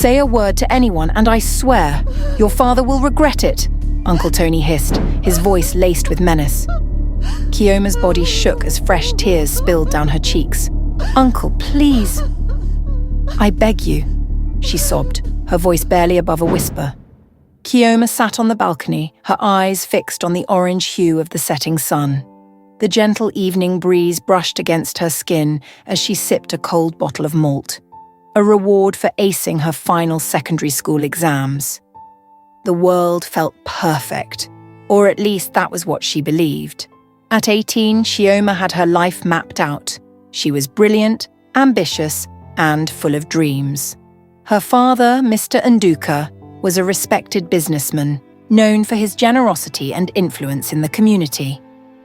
Say a word to anyone and I swear, your father will regret it, Uncle Tony hissed, his voice laced with menace. Chioma's body shook as fresh tears spilled down her cheeks. Uncle, please. I beg you, she sobbed, her voice barely above a whisper. Chioma sat on the balcony, her eyes fixed on the orange hue of the setting sun. The gentle evening breeze brushed against her skin as she sipped a cold bottle of malt, a reward for acing her final secondary school exams. The world felt perfect, or at least that was what she believed. At 18, Chioma had her life mapped out. She was brilliant, ambitious, and full of dreams. Her father, Mr. Nduka, was a respected businessman, known for his generosity and influence in the community.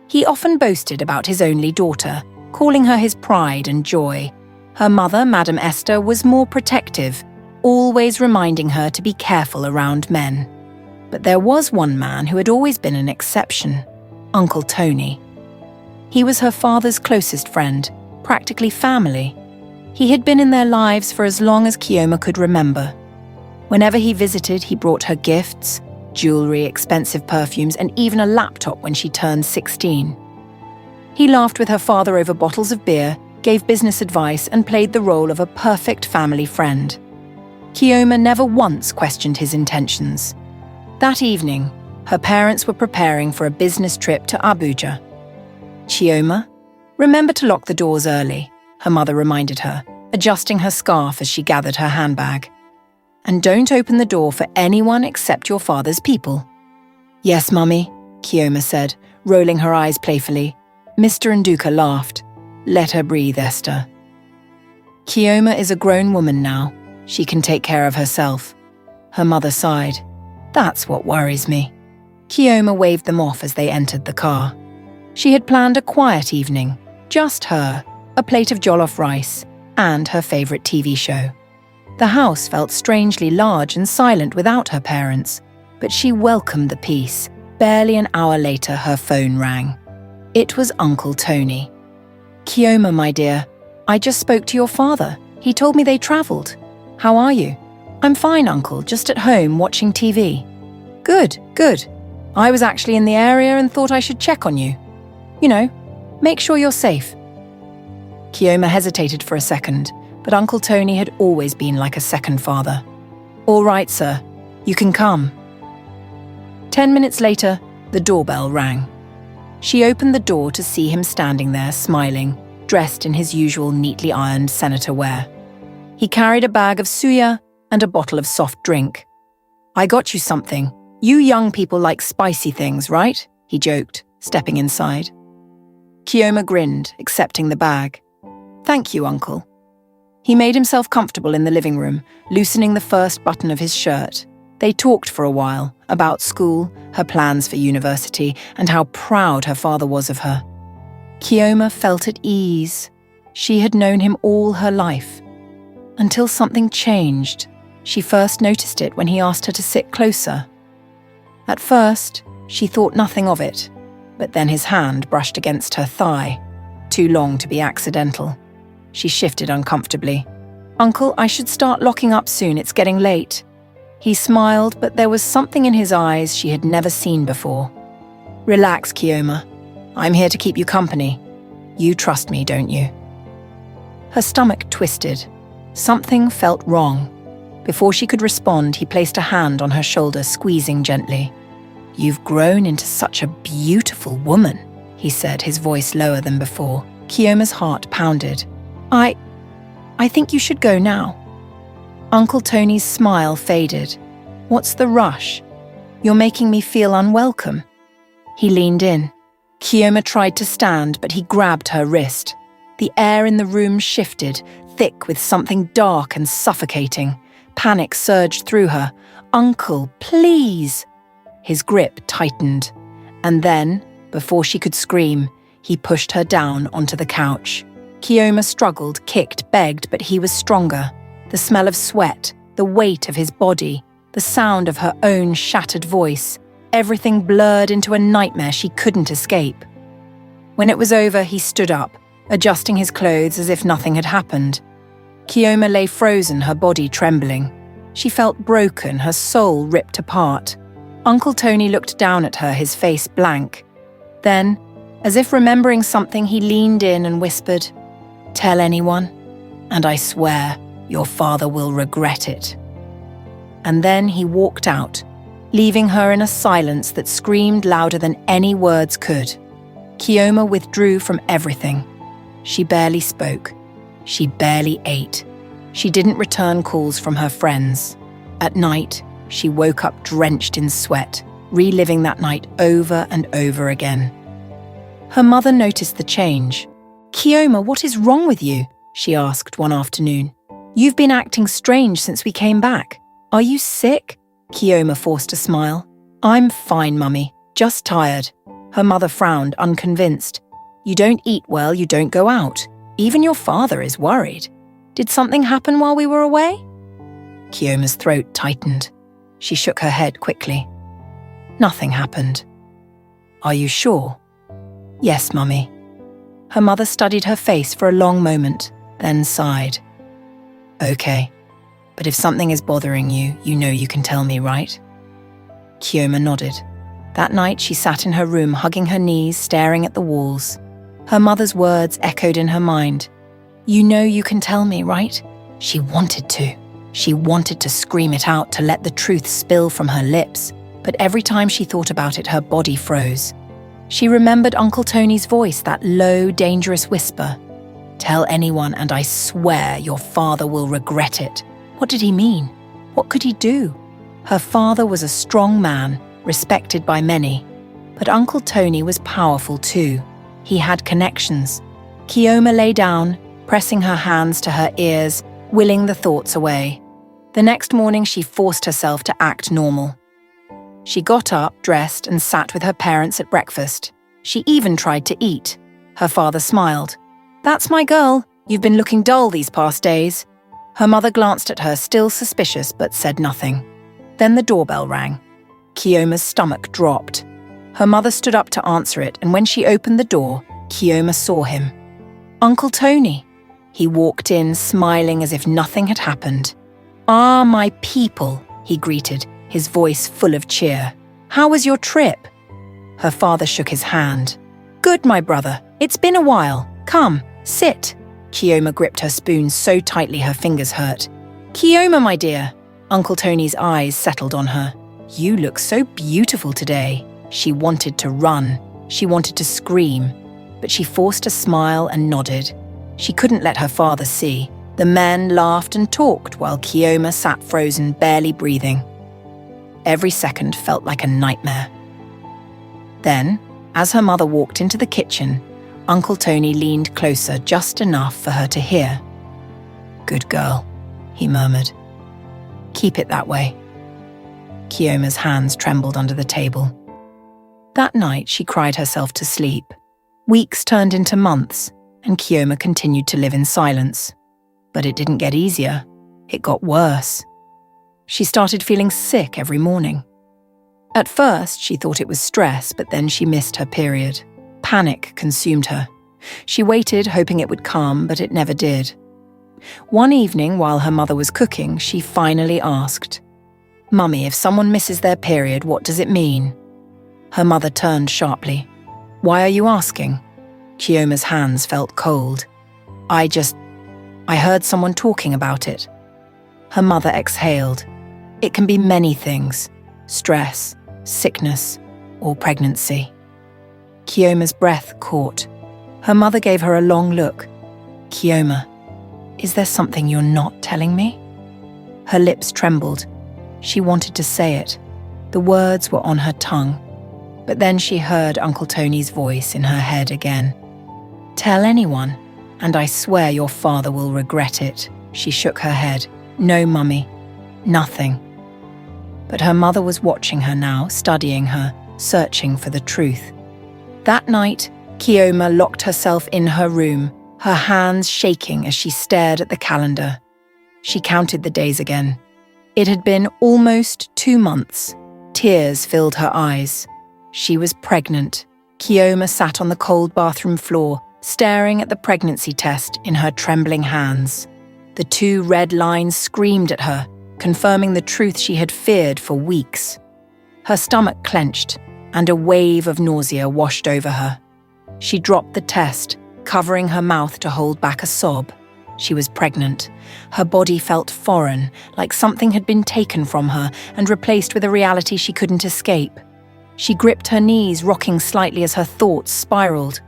He often boasted about his only daughter, calling her his pride and joy. Her mother, Madame Esther, was more protective, always reminding her to be careful around men. But there was one man who had always been an exception, Uncle Tony. He was her father's closest friend, practically family. He had been in their lives for as long as Chioma could remember. Whenever he visited, he brought her gifts, jewelry, expensive perfumes, and even a laptop when she turned 16. He laughed with her father over bottles of beer, gave business advice, and played the role of a perfect family friend. Chioma never once questioned his intentions. That evening, her parents were preparing for a business trip to Abuja. Chioma, remember to lock the doors early, her mother reminded her, adjusting her scarf as she gathered her handbag. And don't open the door for anyone except your father's people. Yes, Mummy, Chioma said, rolling her eyes playfully. Mr. Nduka laughed. Let her breathe, Esther. Chioma is a grown woman now. She can take care of herself. Her mother sighed. That's what worries me. Chioma waved them off as they entered the car. She had planned a quiet evening, just her, a plate of jollof rice, and her favourite TV show. The house felt strangely large and silent without her parents, but she welcomed the peace. Barely an hour later, her phone rang. It was Uncle Tony. Chioma, my dear, I just spoke to your father. He told me they travelled. How are you? I'm fine, Uncle, just at home watching TV. Good, good. I was actually in the area and thought I should check on you. You know, make sure you're safe. Chioma hesitated for a second, but Uncle Tony had always been like a second father. All right, sir, you can come. 10 minutes later, the doorbell rang. She opened the door to see him standing there, smiling, dressed in his usual neatly ironed senator wear. He carried a bag of suya and a bottle of soft drink. I got you something. You young people like spicy things, right? He joked, stepping inside. Chioma grinned, accepting the bag. Thank you, Uncle. He made himself comfortable in the living room, loosening the first button of his shirt. They talked for a while, about school, her plans for university, and how proud her father was of her. Chioma felt at ease. She had known him all her life. Until something changed. She first noticed it when he asked her to sit closer. At first, she thought nothing of it, but then his hand brushed against her thigh, too long to be accidental. She shifted uncomfortably. Uncle, I should start locking up soon, it's getting late. He smiled, but there was something in his eyes she had never seen before. Relax, Chioma. I'm here to keep you company. You trust me, don't you? Her stomach twisted. Something felt wrong. Before she could respond, he placed a hand on her shoulder, squeezing gently. You've grown into such a beautiful woman, he said, his voice lower than before. Chioma's heart pounded. I think you should go now. Uncle Tony's smile faded. What's the rush? You're making me feel unwelcome. He leaned in. Chioma tried to stand, but he grabbed her wrist. The air in the room shifted, thick with something dark and suffocating. Panic surged through her. Uncle, please! His grip tightened. And then, before she could scream, he pushed her down onto the couch. Chioma struggled, kicked, begged, but he was stronger. The smell of sweat, the weight of his body, the sound of her own shattered voice, everything blurred into a nightmare she couldn't escape. When it was over, he stood up, adjusting his clothes as if nothing had happened. Chioma lay frozen, her body trembling. She felt broken, her soul ripped apart. Uncle Tony looked down at her, his face blank. Then, as if remembering something, he leaned in and whispered, "Tell anyone, and I swear your father will regret it." And then he walked out, leaving her in a silence that screamed louder than any words could. Chioma withdrew from everything. She barely spoke. She barely ate. She didn't return calls from her friends. At night, she woke up drenched in sweat, reliving that night over and over again. Her mother noticed the change. "Chioma, what is wrong with you?" she asked one afternoon. "You've been acting strange since we came back. Are you sick?" Chioma forced a smile. "I'm fine, Mummy, just tired." Her mother frowned, unconvinced. "You don't eat well, you don't go out. Even your father is worried. Did something happen while we were away?" Chioma's throat tightened. She shook her head quickly. "Nothing happened." "Are you sure?" "Yes, Mummy." Her mother studied her face for a long moment, then sighed. "Okay, but if something is bothering you, you know you can tell me, right?" Chioma nodded. That night she sat in her room, hugging her knees, staring at the walls. Her mother's words echoed in her mind. "You know you can tell me, right?" She wanted to. She wanted to scream it out, to let the truth spill from her lips, but every time she thought about it, her body froze. She remembered Uncle Tony's voice, that low, dangerous whisper. "Tell anyone, and I swear your father will regret it." What did he mean? What could he do? Her father was a strong man, respected by many. But Uncle Tony was powerful too. He had connections. Chioma lay down, pressing her hands to her ears, willing the thoughts away. The next morning she forced herself to act normal. She got up, dressed, and sat with her parents at breakfast. She even tried to eat. Her father smiled. "That's my girl. You've been looking dull these past days." Her mother glanced at her, still suspicious, but said nothing. Then the doorbell rang. Chioma's stomach dropped. Her mother stood up to answer it, and when she opened the door, Chioma saw him. "Uncle Tony." He walked in, smiling as if nothing had happened. "Ah, my people," he greeted, his voice full of cheer. "How was your trip?" Her father shook his hand. "Good, my brother. It's been a while. Come, sit." Chioma gripped her spoon so tightly her fingers hurt. "Chioma, my dear." Uncle Tony's eyes settled on her. "You look so beautiful today." She wanted to run. She wanted to scream. But she forced a smile and nodded. She couldn't let her father see. The men laughed and talked while Chioma sat frozen, barely breathing. Every second felt like a nightmare. Then, as her mother walked into the kitchen, Uncle Tony leaned closer just enough for her to hear. "Good girl," he murmured. "Keep it that way." Chioma's hands trembled under the table. That night she cried herself to sleep. Weeks turned into months, and Chioma continued to live in silence. But it didn't get easier. It got worse. She started feeling sick every morning. At first, she thought it was stress, but then she missed her period. Panic consumed her. She waited, hoping it would calm, but it never did. One evening, while her mother was cooking, she finally asked, "Mummy, if someone misses their period, what does it mean?" Her mother turned sharply. "Why are you asking?" Chioma's hands felt cold. I heard someone talking about it." Her mother exhaled. "It can be many things. Stress, sickness, or pregnancy." Chioma's breath caught. Her mother gave her a long look. "Chioma, is there something you're not telling me?" Her lips trembled. She wanted to say it. The words were on her tongue. But then she heard Uncle Tony's voice in her head again. "Tell anyone, and I swear your father will regret it." She shook her head. "No, Mummy, nothing." But her mother was watching her now, studying her, searching for the truth. That night, Chioma locked herself in her room, her hands shaking as she stared at the calendar. She counted the days again. It had been almost 2 months. Tears filled her eyes. She was pregnant. Chioma sat on the cold bathroom floor, staring at the pregnancy test in her trembling hands. The 2 red lines screamed at her, confirming the truth she had feared for weeks. Her stomach clenched, and a wave of nausea washed over her. She dropped the test, covering her mouth to hold back a sob. She was pregnant. Her body felt foreign, like something had been taken from her and replaced with a reality she couldn't escape. She gripped her knees, rocking slightly as her thoughts spiraled.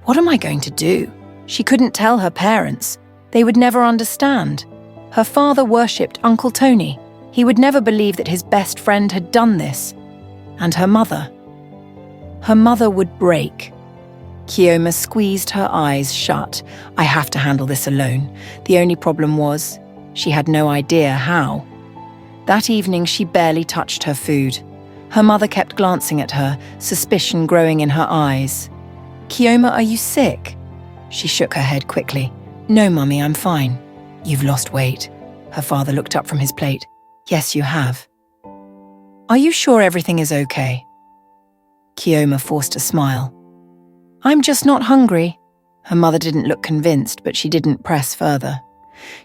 What am I going to do? She couldn't tell her parents. They would never understand. Her father worshipped Uncle Tony. He would never believe that his best friend had done this. And her mother. Her mother would break. Chioma squeezed her eyes shut. I have to handle this alone. The only problem was, she had no idea how. That evening, she barely touched her food. Her mother kept glancing at her, suspicion growing in her eyes. Chioma, are you sick? She shook her head quickly. No, Mummy, I'm fine. You've lost weight. Her father looked up from his plate. Yes, you have. Are you sure everything is okay? Chioma forced a smile. I'm just not hungry. Her mother didn't look convinced, but she didn't press further.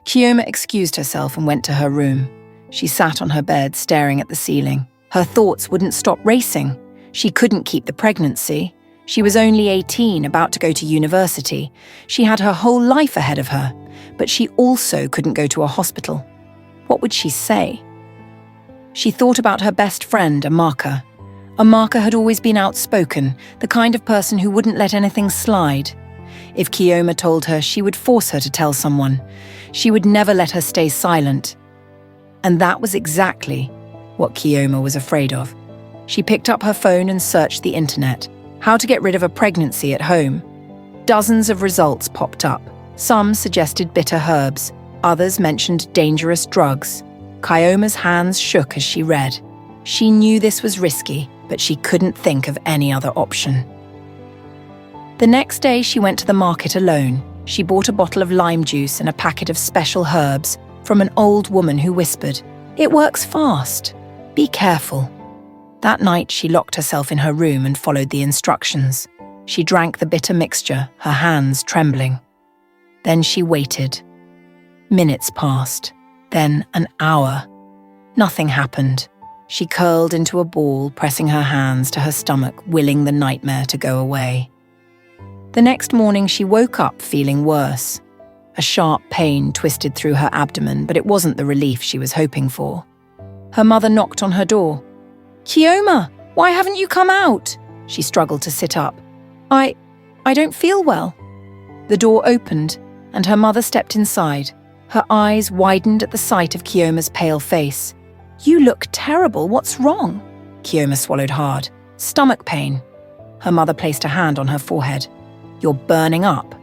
Chioma excused herself and went to her room. She sat on her bed, staring at the ceiling. Her thoughts wouldn't stop racing. She couldn't keep the pregnancy. She was only 18, about to go to university. She had her whole life ahead of her, but she also couldn't go to a hospital. What would she say? She thought about her best friend, Amaka. Amaka had always been outspoken, the kind of person who wouldn't let anything slide. If Chioma told her, she would force her to tell someone. She would never let her stay silent. And that was exactly what Chioma was afraid of. She picked up her phone and searched the internet. How to get rid of a pregnancy at home. Dozens of results popped up. Some suggested bitter herbs. Others mentioned dangerous drugs. Chioma's hands shook as she read. She knew this was risky, but she couldn't think of any other option. The next day, she went to the market alone. She bought a bottle of lime juice and a packet of special herbs from an old woman who whispered, "It works fast. Be careful." That night, she locked herself in her room and followed the instructions. She drank the bitter mixture, her hands trembling. Then she waited. Minutes passed, then an hour. Nothing happened. She curled into a ball, pressing her hands to her stomach, willing the nightmare to go away. The next morning, she woke up feeling worse. A sharp pain twisted through her abdomen, but it wasn't the relief she was hoping for. Her mother knocked on her door. "Chioma, why haven't you come out?" She struggled to sit up. I don't feel well." The door opened, and her mother stepped inside. Her eyes widened at the sight of Chioma's pale face. "You look terrible. What's wrong?" Chioma swallowed hard. "Stomach pain." Her mother placed a hand on her forehead. "You're burning up."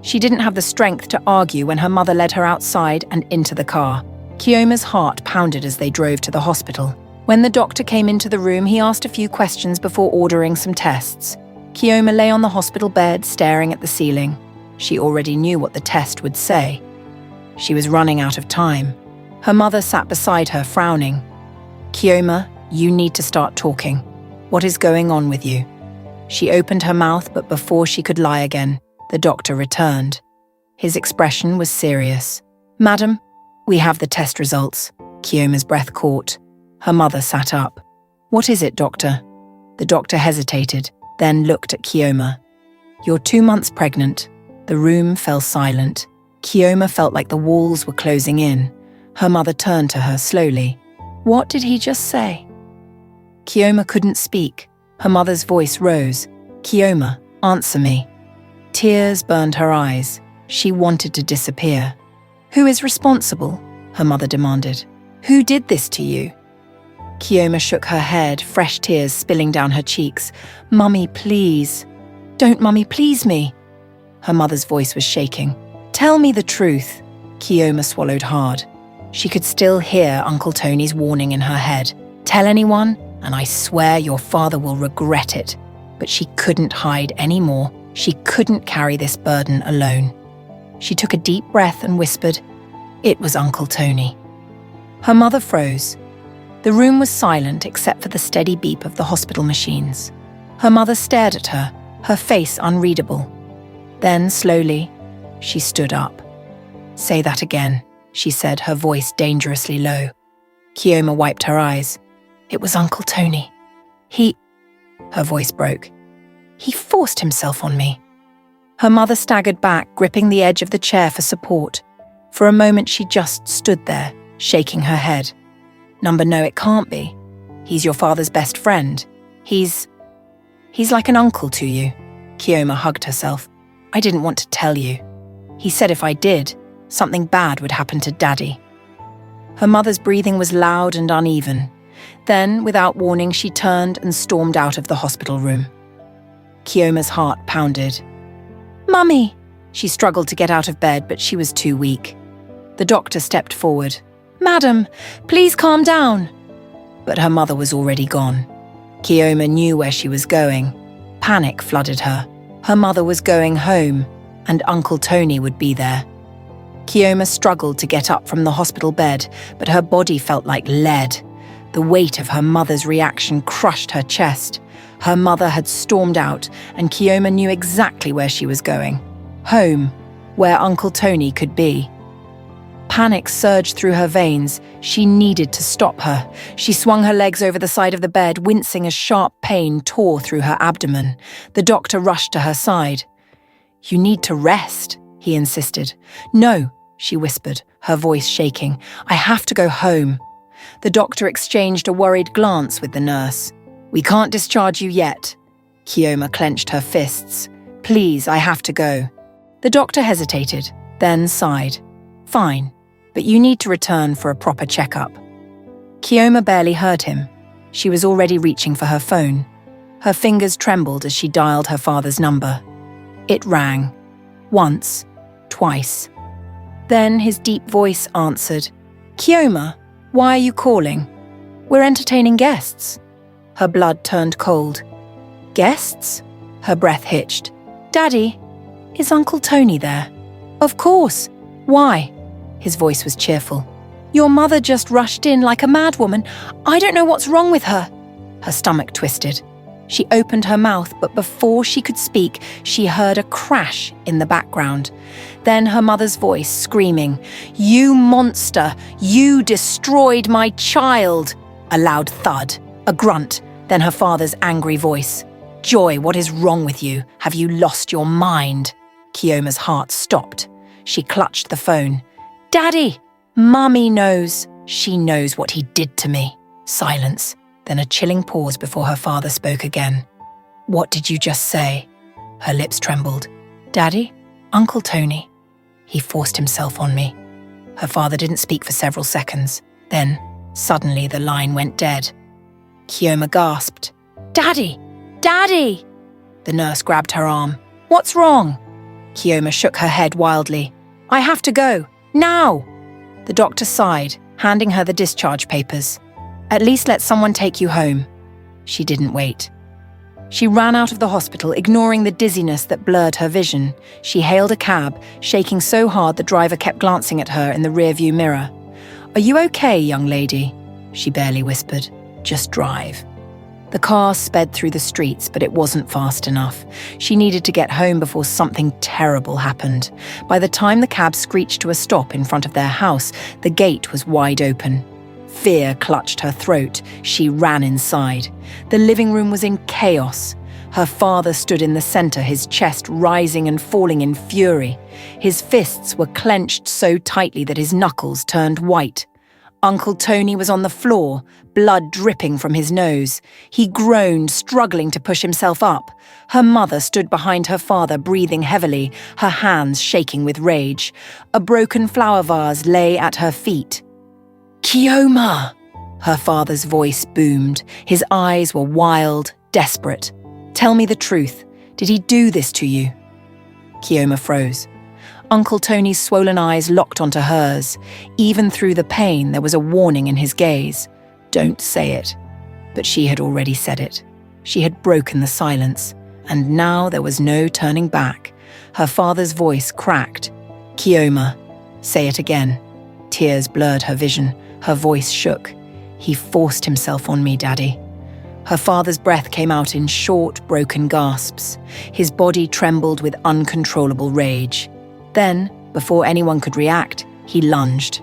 She didn't have the strength to argue when her mother led her outside and into the car. Chioma's heart pounded as they drove to the hospital. When the doctor came into the room, he asked a few questions before ordering some tests. Chioma lay on the hospital bed, staring at the ceiling. She already knew what the test would say. She was running out of time. Her mother sat beside her, frowning. "Chioma, you need to start talking. What is going on with you?" She opened her mouth, but before she could lie again, the doctor returned. His expression was serious. "Madam, we have the test results." Chioma's breath caught. Her mother sat up. "What is it, doctor?" The doctor hesitated, then looked at Chioma. "You're 2 months pregnant." The room fell silent. Chioma felt like the walls were closing in. Her mother turned to her slowly. "What did he just say?" Chioma couldn't speak. Her mother's voice rose. "Chioma, answer me." Tears burned her eyes. She wanted to disappear. "Who is responsible?" her mother demanded. "Who did this to you?" Chioma shook her head, fresh tears spilling down her cheeks. "Mummy, please. Don't, Mummy, please me." Her mother's voice was shaking. "Tell me the truth." Chioma swallowed hard. She could still hear Uncle Tony's warning in her head. "Tell anyone, and I swear your father will regret it." But she couldn't hide anymore. She couldn't carry this burden alone. She took a deep breath and whispered, "It was Uncle Tony." Her mother froze. The room was silent except for the steady beep of the hospital machines. Her mother stared at her, her face unreadable. Then, slowly, she stood up. "Say that again," she said, her voice dangerously low. Chioma wiped her eyes. It was Uncle Tony. Her voice broke. He forced himself on me. Her mother staggered back, gripping the edge of the chair for support. For a moment she just stood there, shaking her head. No, it can't be. He's your father's best friend. He's like an uncle to you. Chioma hugged herself. I didn't want to tell you. He said if I did, something bad would happen to Daddy. Her mother's breathing was loud and uneven. Then, without warning, she turned and stormed out of the hospital room. Chioma's heart pounded. Mummy! She struggled to get out of bed, but she was too weak. The doctor stepped forward. Madam, please calm down. But her mother was already gone. Chioma knew where she was going. Panic flooded her. Her mother was going home, and Uncle Tony would be there. Chioma struggled to get up from the hospital bed, but her body felt like lead. The weight of her mother's reaction crushed her chest. Her mother had stormed out, and Chioma knew exactly where she was going. Home, where Uncle Tony could be. Panic surged through her veins. She needed to stop her. She swung her legs over the side of the bed, wincing as sharp pain tore through her abdomen. The doctor rushed to her side. You need to rest, he insisted. No, she whispered, her voice shaking. I have to go home. The doctor exchanged a worried glance with the nurse. We can't discharge you yet. Chioma clenched her fists. Please, I have to go. The doctor hesitated, then sighed. Fine, but you need to return for a proper checkup. Chioma barely heard him. She was already reaching for her phone. Her fingers trembled as she dialed her father's number. It rang. Once, twice. Then his deep voice answered. Chioma, why are you calling? We're entertaining guests. Her blood turned cold. Guests? Her breath hitched. Daddy, is Uncle Tony there? Of course. Why? His voice was cheerful. Your mother just rushed in like a madwoman. I don't know what's wrong with her. Her stomach twisted. She opened her mouth, but before she could speak, she heard a crash in the background. Then her mother's voice screaming, You monster! You destroyed my child! A loud thud, a grunt, then her father's angry voice. Joy, what is wrong with you? Have you lost your mind? Chioma's heart stopped. She clutched the phone. Daddy! Mummy knows. She knows what he did to me. Silence. Then a chilling pause before her father spoke again. What did you just say? Her lips trembled. Daddy? Uncle Tony. He forced himself on me. Her father didn't speak for several seconds. Then, suddenly, the line went dead. Chioma gasped. Daddy! Daddy! The nurse grabbed her arm. What's wrong? Chioma shook her head wildly. I have to go. Now! The doctor sighed, handing her the discharge papers. At least let someone take you home. She didn't wait. She ran out of the hospital, ignoring the dizziness that blurred her vision. She hailed a cab, shaking so hard the driver kept glancing at her in the rearview mirror. Are you okay, young lady? She barely whispered. Just drive. The car sped through the streets, but it wasn't fast enough. She needed to get home before something terrible happened. By the time the cab screeched to a stop in front of their house, the gate was wide open. Fear clutched her throat. She ran inside. The living room was in chaos. Her father stood in the center, his chest rising and falling in fury. His fists were clenched so tightly that his knuckles turned white. Uncle Tony was on the floor, blood dripping from his nose. He groaned, struggling to push himself up. Her mother stood behind her father, breathing heavily, her hands shaking with rage. A broken flower vase lay at her feet. Chioma! Her father's voice boomed. His eyes were wild, desperate. Tell me the truth. Did he do this to you? Chioma froze. Uncle Tony's swollen eyes locked onto hers. Even through the pain, there was a warning in his gaze. Don't say it. But she had already said it. She had broken the silence, and now there was no turning back. Her father's voice cracked. Chioma, say it again. Tears blurred her vision. Her voice shook. He forced himself on me, Daddy. Her father's breath came out in short, broken gasps. His body trembled with uncontrollable rage. Then, before anyone could react, he lunged.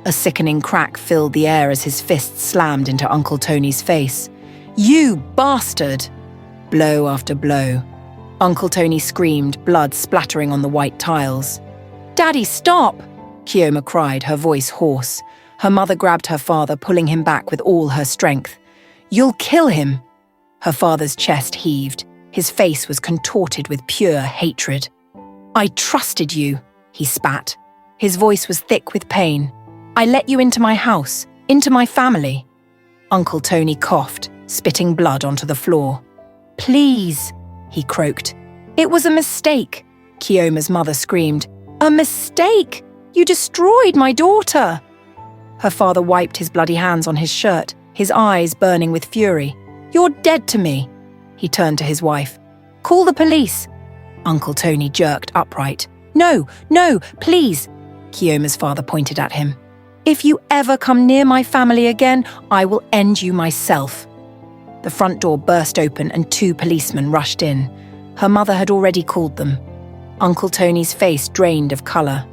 A sickening crack filled the air as his fist slammed into Uncle Tony's face. "You bastard!" Blow after blow. Uncle Tony screamed, blood splattering on the white tiles. "Daddy, stop!" Chioma cried, her voice hoarse. Her mother grabbed her father, pulling him back with all her strength. "You'll kill him!" Her father's chest heaved. His face was contorted with pure hatred. "I trusted you," he spat. His voice was thick with pain. "I let you into my house, into my family." Uncle Tony coughed, spitting blood onto the floor. "Please," he croaked. "It was a mistake," Chioma's mother screamed. "A mistake! You destroyed my daughter!" Her father wiped his bloody hands on his shirt, his eyes burning with fury. "You're dead to me." He turned to his wife. "Call the police." Uncle Tony jerked upright. "No, no, please," Chioma's father pointed at him. "If you ever come near my family again, I will end you myself." The front door burst open and 2 policemen rushed in. Her mother had already called them. Uncle Tony's face drained of colour.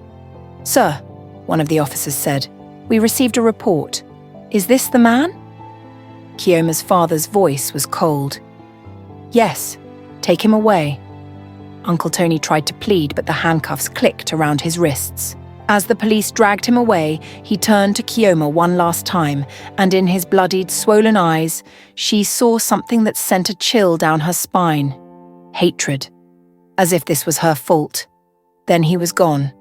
"Sir," one of the officers said, "we received a report. Is this the man?" Chioma's father's voice was cold. "Yes, take him away." Uncle Tony tried to plead, but the handcuffs clicked around his wrists. As the police dragged him away, he turned to Chioma one last time, and in his bloodied, swollen eyes, she saw something that sent a chill down her spine. Hatred. As if this was her fault. Then he was gone.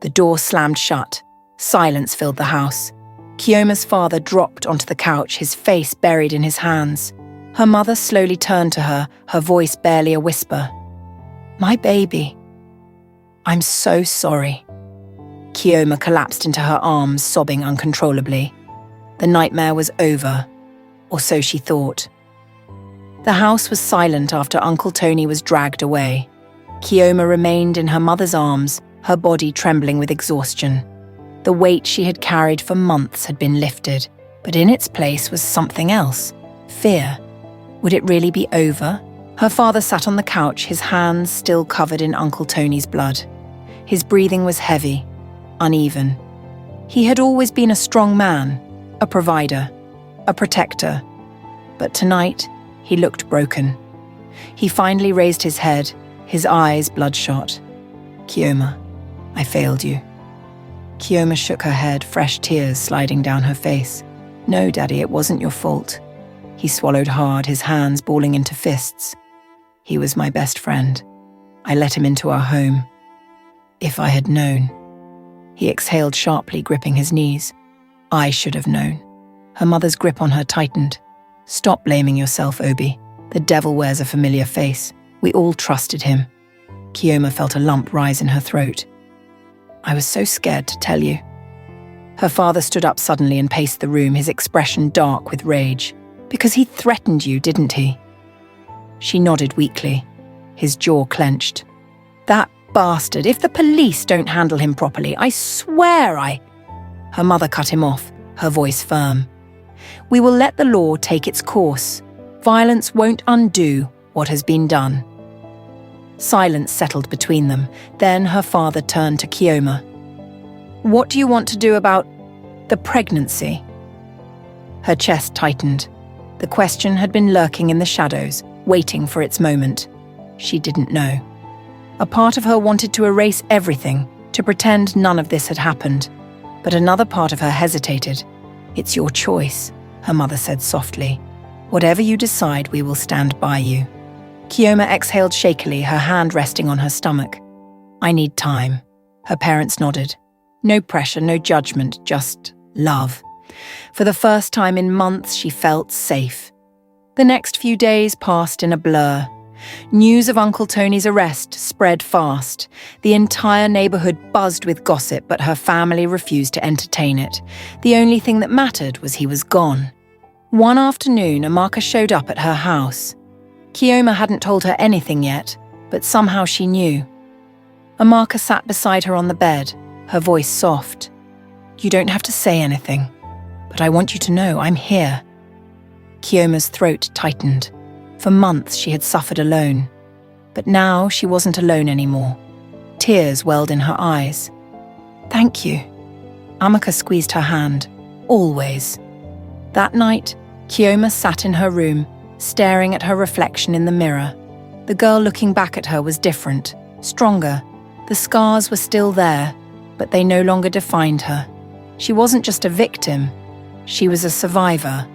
The door slammed shut. Silence filled the house. Chioma's father dropped onto the couch, his face buried in his hands. Her mother slowly turned to her, her voice barely a whisper. "My baby. I'm so sorry." Chioma collapsed into her arms, sobbing uncontrollably. The nightmare was over, or so she thought. The house was silent after Uncle Tony was dragged away. Chioma remained in her mother's arms, her body trembling with exhaustion. The weight she had carried for months had been lifted, but in its place was something else. Fear. Would it really be over? Her father sat on the couch, his hands still covered in Uncle Tony's blood. His breathing was heavy, uneven. He had always been a strong man, a provider, a protector. But tonight, he looked broken. He finally raised his head, his eyes bloodshot. "Chioma, I failed you." Chioma shook her head, fresh tears sliding down her face. "No, Daddy, it wasn't your fault." He swallowed hard, his hands balling into fists. "He was my best friend. I let him into our home. If I had known." He exhaled sharply, gripping his knees. "I should have known." Her mother's grip on her tightened. "Stop blaming yourself, Obi. The devil wears a familiar face. We all trusted him." Chioma felt a lump rise in her throat. "I was so scared to tell you." Her father stood up suddenly and paced the room, his expression dark with rage. "Because he threatened you, didn't he?" She nodded weakly. His jaw clenched. "That bastard, if the police don't handle him properly, I swear I—" Her mother cut him off, her voice firm. "We will let the law take its course. Violence won't undo what has been done." Silence settled between them. Then her father turned to Chioma. "What do you want to do about the pregnancy?" Her chest tightened. The question had been lurking in the shadows, waiting for its moment. She didn't know. A part of her wanted to erase everything, to pretend none of this had happened. But another part of her hesitated. "It's your choice," her mother said softly. "Whatever you decide, we will stand by you." Chioma exhaled shakily, her hand resting on her stomach. "I need time." Her parents nodded. No pressure, no judgment, just love. For the first time in months, she felt safe. The next few days passed in a blur. News of Uncle Tony's arrest spread fast. The entire neighborhood buzzed with gossip, but her family refused to entertain it. The only thing that mattered was he was gone. One afternoon, Amaka showed up at her house. Chioma hadn't told her anything yet, but somehow she knew. Amaka sat beside her on the bed, her voice soft. "You don't have to say anything, but I want you to know I'm here." Chioma's throat tightened. For months she had suffered alone, but now she wasn't alone anymore. Tears welled in her eyes. "Thank you." Amaka squeezed her hand. Always. That night, Chioma sat in her room, staring at her reflection in the mirror. The girl looking back at her was different, stronger. The scars were still there, but they no longer defined her. She wasn't just a victim, she was a survivor.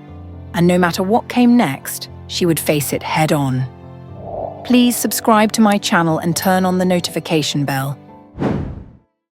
And no matter what came next, she would face it head on. Please subscribe to my channel and turn on the notification bell.